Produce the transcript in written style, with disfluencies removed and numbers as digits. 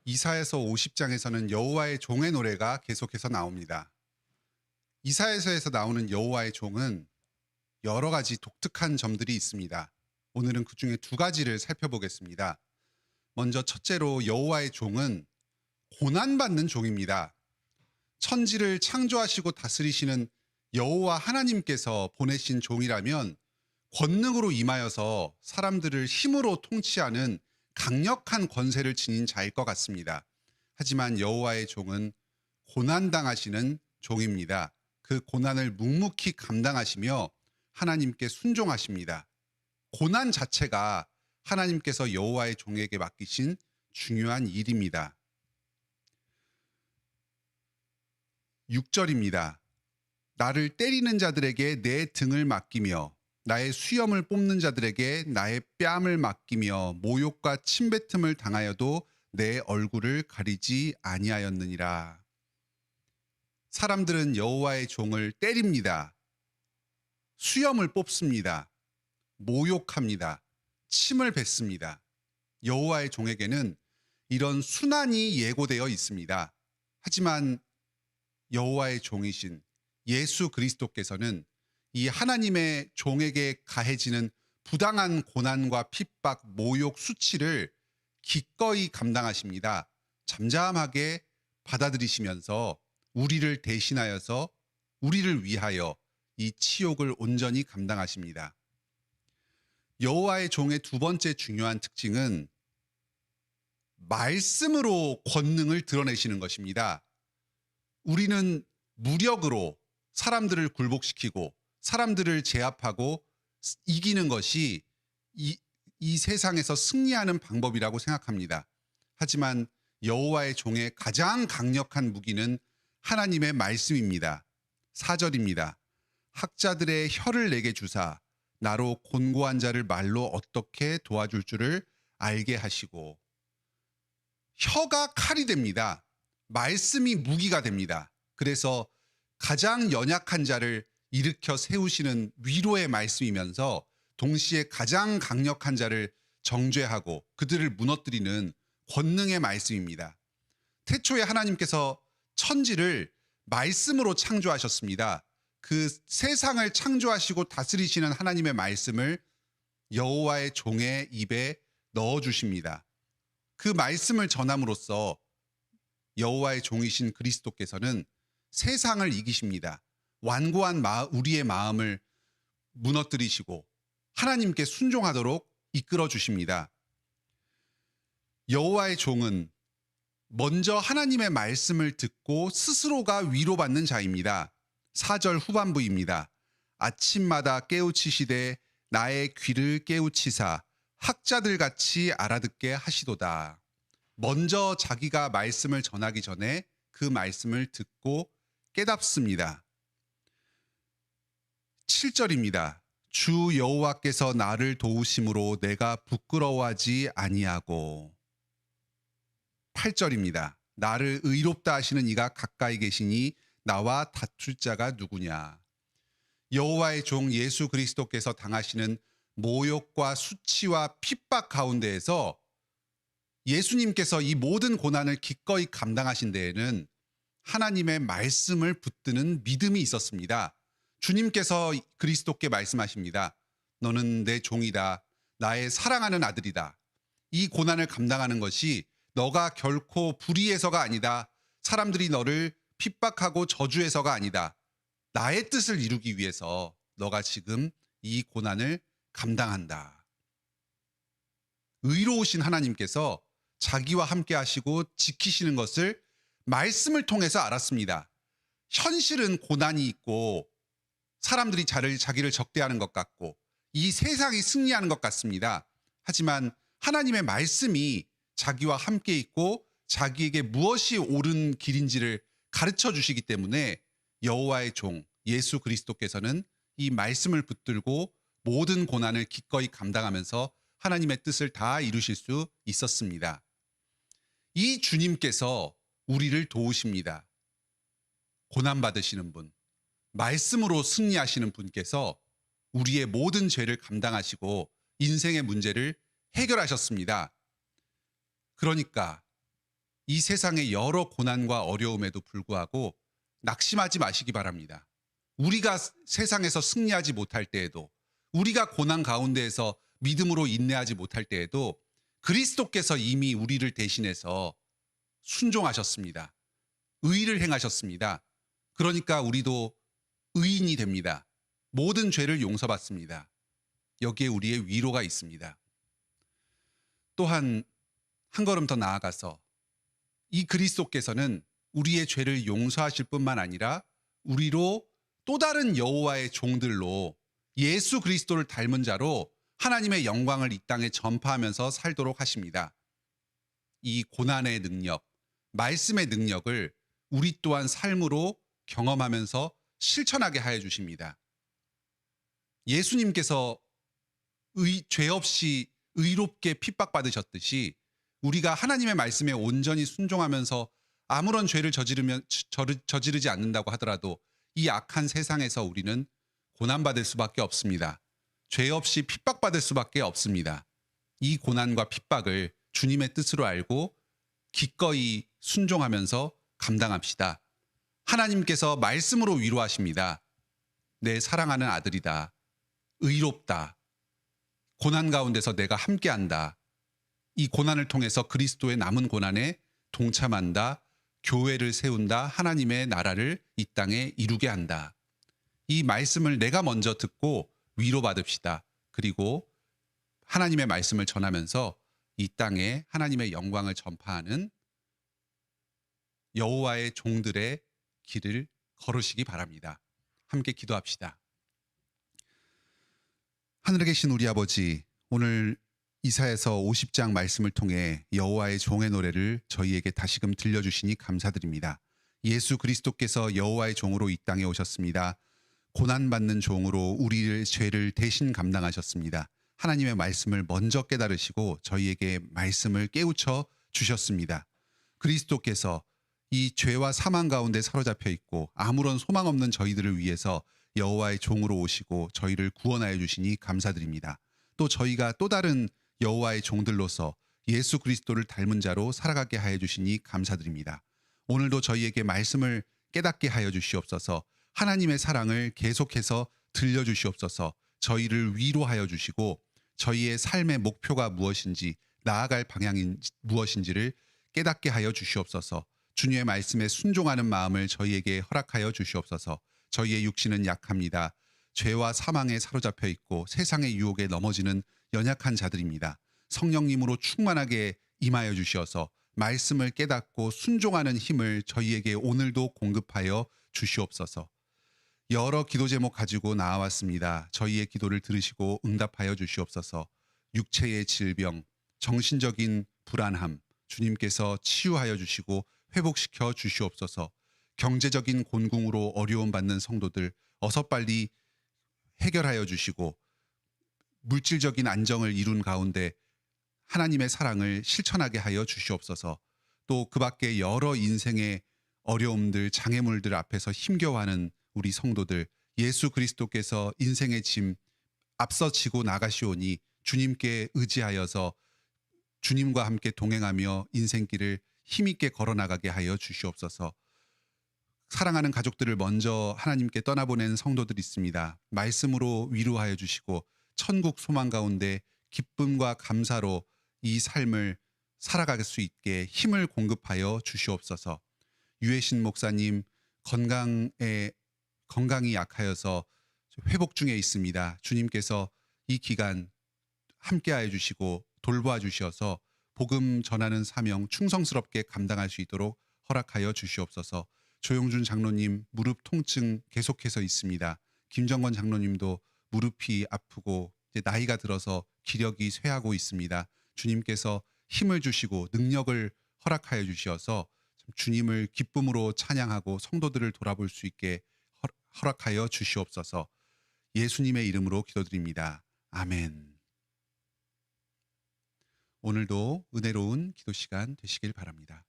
이사야서 50장에서는 여호와의 종의 노래가 계속해서 나옵니다. 이사야서에서 나오는 여호와의 종은 여러 가지 독특한 점들이 있습니다. 오늘은 그 중에 두 가지를 살펴보겠습니다. 먼저 첫째로 여호와의 종은 고난받는 종입니다. 천지를 창조하시고 다스리시는 여호와 하나님께서 보내신 종이라면 권능으로 임하여서 사람들을 힘으로 통치하는 강력한 권세를 지닌 자일 것 같습니다. 하지만 여호와의 종은 고난당하시는 종입니다. 그 고난을 묵묵히 감당하시며 하나님께 순종하십니다. 고난 자체가 하나님께서 여호와의 종에게 맡기신 중요한 일입니다. 6절입니다. 나를 때리는 자들에게 내 등을 맡기며 나의 수염을 뽑는 자들에게 나의 뺨을 맡기며 모욕과 침뱉음을 당하여도 내 얼굴을 가리지 아니하였느니라. 사람들은 여호와의 종을 때립니다. 수염을 뽑습니다. 모욕합니다. 침을 뱉습니다. 여호와의 종에게는 이런 순환이 예고되어 있습니다. 하지만 여호와의 종이신 예수 그리스도께서는 이 하나님의 종에게 가해지는 부당한 고난과 핍박, 모욕, 수치를 기꺼이 감당하십니다. 잠잠하게 받아들이시면서 우리를 대신하여서 우리를 위하여 이 치욕을 온전히 감당하십니다. 여호와의 종의 두 번째 중요한 특징은 말씀으로 권능을 드러내시는 것입니다. 우리는 무력으로 사람들을 굴복시키고 사람들을 제압하고 이기는 것이 이 세상에서 승리하는 방법이라고 생각합니다. 하지만 여호와의 종의 가장 강력한 무기는 하나님의 말씀입니다. 4절입니다. 학자들의 혀를 내게 주사 나로 곤고한 자를 말로 어떻게 도와줄 줄을 알게 하시고. 혀가 칼이 됩니다. 말씀이 무기가 됩니다. 그래서 가장 연약한 자를 일으켜 세우시는 위로의 말씀이면서 동시에 가장 강력한 자를 정죄하고 그들을 무너뜨리는 권능의 말씀입니다. 태초에 하나님께서 천지를 말씀으로 창조하셨습니다. 그 세상을 창조하시고 다스리시는 하나님의 말씀을 여호와의 종의 입에 넣어주십니다. 그 말씀을 전함으로써 여호와의 종이신 그리스도께서는 세상을 이기십니다. 완고한 우리의 마음을 무너뜨리시고 하나님께 순종하도록 이끌어 주십니다. 여호와의 종은 먼저 하나님의 말씀을 듣고 스스로가 위로받는 자입니다. 4절 후반부입니다. 아침마다 깨우치시되 나의 귀를 깨우치사 학자들 같이 알아듣게 하시도다. 먼저 자기가 말씀을 전하기 전에 그 말씀을 듣고 깨닫습니다. 7절입니다. 주 여호와께서 나를 도우심으로 내가 부끄러워하지 아니하고. 8절입니다. 나를 의롭다 하시는 이가 가까이 계시니 나와 다툴 자가 누구냐. 여호와의 종 예수 그리스도께서 당하시는 모욕과 수치와 핍박 가운데에서 예수님께서 이 모든 고난을 기꺼이 감당하신 데에는 하나님의 말씀을 붙드는 믿음이 있었습니다. 주님께서 그리스도께 말씀하십니다. 너는 내 종이다. 나의 사랑하는 아들이다. 이 고난을 감당하는 것이 너가 결코 불의해서가 아니다. 사람들이 너를 핍박하고 저주해서가 아니다. 나의 뜻을 이루기 위해서 너가 지금 이 고난을 감당한다. 의로우신 하나님께서 자기와 함께 하시고 지키시는 것을 말씀을 통해서 알았습니다. 현실은 고난이 있고 사람들이 자기를 적대하는 것 같고 이 세상이 승리하는 것 같습니다. 하지만 하나님의 말씀이 자기와 함께 있고 자기에게 무엇이 옳은 길인지를 가르쳐 주시기 때문에 여호와의 종 예수 그리스도께서는 이 말씀을 붙들고 모든 고난을 기꺼이 감당하면서 하나님의 뜻을 다 이루실 수 있었습니다. 이 주님께서 우리를 도우십니다. 고난받으시는 분, 말씀으로 승리하시는 분께서 우리의 모든 죄를 감당하시고 인생의 문제를 해결하셨습니다. 그러니까 이 세상의 여러 고난과 어려움에도 불구하고 낙심하지 마시기 바랍니다. 우리가 세상에서 승리하지 못할 때에도, 우리가 고난 가운데에서 믿음으로 인내하지 못할 때에도 그리스도께서 이미 우리를 대신해서 순종하셨습니다. 의를 행하셨습니다. 그러니까 우리도 의인이 됩니다. 모든 죄를 용서받습니다. 여기에 우리의 위로가 있습니다. 또한 한 걸음 더 나아가서 이 그리스도께서는 우리의 죄를 용서하실 뿐만 아니라 우리로 또 다른 여호와의 종들로 예수 그리스도를 닮은 자로 하나님의 영광을 이 땅에 전파하면서 살도록 하십니다. 이 고난의 능력, 말씀의 능력을 우리 또한 삶으로 경험하면서 실천하게 하여 주십니다. 예수님께서 죄 없이 의롭게 핍박받으셨듯이 우리가 하나님의 말씀에 온전히 순종하면서 아무런 죄를 저지르지 않는다고 하더라도 이 악한 세상에서 우리는 고난받을 수밖에 없습니다. 죄 없이 핍박받을 수밖에 없습니다. 이 고난과 핍박을 주님의 뜻으로 알고 기꺼이 순종하면서 감당합시다. 하나님께서 말씀으로 위로하십니다. 내 사랑하는 아들이다. 의롭다. 고난 가운데서 내가 함께한다. 이 고난을 통해서 그리스도의 남은 고난에 동참한다. 교회를 세운다. 하나님의 나라를 이 땅에 이루게 한다. 이 말씀을 내가 먼저 듣고 위로받읍시다. 그리고 하나님의 말씀을 전하면서 이 땅에 하나님의 영광을 전파하는 여호와의 종들의 길을 걸으시기 바랍니다. 함께 기도합시다. 하늘에 계신 우리 아버지, 오늘 이사야서 50장 말씀을 통해 여호와의 종의 노래를 저희에게 다시금 들려주시니 감사드립니다. 예수 그리스도께서 여호와의 종으로 이 땅에 오셨습니다. 고난받는 종으로 우리의 죄를 대신 감당하셨습니다. 하나님의 말씀을 먼저 깨달으시고 저희에게 말씀을 깨우쳐 주셨습니다. 그리스도께서 이 죄와 사망 가운데 사로잡혀 있고 아무런 소망 없는 저희들을 위해서 여호와의 종으로 오시고 저희를 구원하여 주시니 감사드립니다. 또 저희가 또 다른 여호와의 종들로서 예수 그리스도를 닮은 자로 살아가게 하여 주시니 감사드립니다. 오늘도 저희에게 말씀을 깨닫게 하여 주시옵소서. 하나님의 사랑을 계속해서 들려주시옵소서. 저희를 위로하여 주시고 저희의 삶의 목표가 무엇인지, 나아갈 방향이 무엇인지를 깨닫게 하여 주시옵소서. 주님의 말씀에 순종하는 마음을 저희에게 허락하여 주시옵소서. 저희의 육신은 약합니다. 죄와 사망에 사로잡혀 있고 세상의 유혹에 넘어지는 연약한 자들입니다. 성령님으로 충만하게 임하여 주시어서 말씀을 깨닫고 순종하는 힘을 저희에게 오늘도 공급하여 주시옵소서. 여러 기도 제목 가지고 나와왔습니다. 저희의 기도를 들으시고 응답하여 주시옵소서. 육체의 질병, 정신적인 불안함, 주님께서 치유하여 주시고 회복시켜 주시옵소서. 경제적인 곤궁으로 어려움 받는 성도들 어서 빨리 해결하여 주시고 물질적인 안정을 이룬 가운데 하나님의 사랑을 실천하게 하여 주시옵소서. 또 그 밖에 여러 인생의 어려움들, 장애물들 앞에서 힘겨워하는 우리 성도들, 예수 그리스도께서 인생의 짐 앞서 지고 나가시오니 주님께 의지하여서 주님과 함께 동행하며 인생길을 힘있게 걸어나가게 하여 주시옵소서. 사랑하는 가족들을 먼저 하나님께 떠나보낸 성도들이 있습니다. 말씀으로 위로하여 주시고 천국 소망 가운데 기쁨과 감사로 이 삶을 살아갈 수 있게 힘을 공급하여 주시옵소서. 유해신 목사님 건강이 약하여서 회복 중에 있습니다. 주님께서 이 기간 함께하여 주시고 돌보아 주셔서 복음 전하는 사명 충성스럽게 감당할 수 있도록 허락하여 주시옵소서. 조용준 장로님 무릎 통증 계속해서 있습니다. 김정건 장로님도 무릎이 아프고 이제 나이가 들어서 기력이 쇠하고 있습니다. 주님께서 힘을 주시고 능력을 허락하여 주시어서 주님을 기쁨으로 찬양하고 성도들을 돌아볼 수 있게 허락하여 주시옵소서. 예수님의 이름으로 기도드립니다. 아멘. 오늘도 은혜로운 기도 시간 되시길 바랍니다.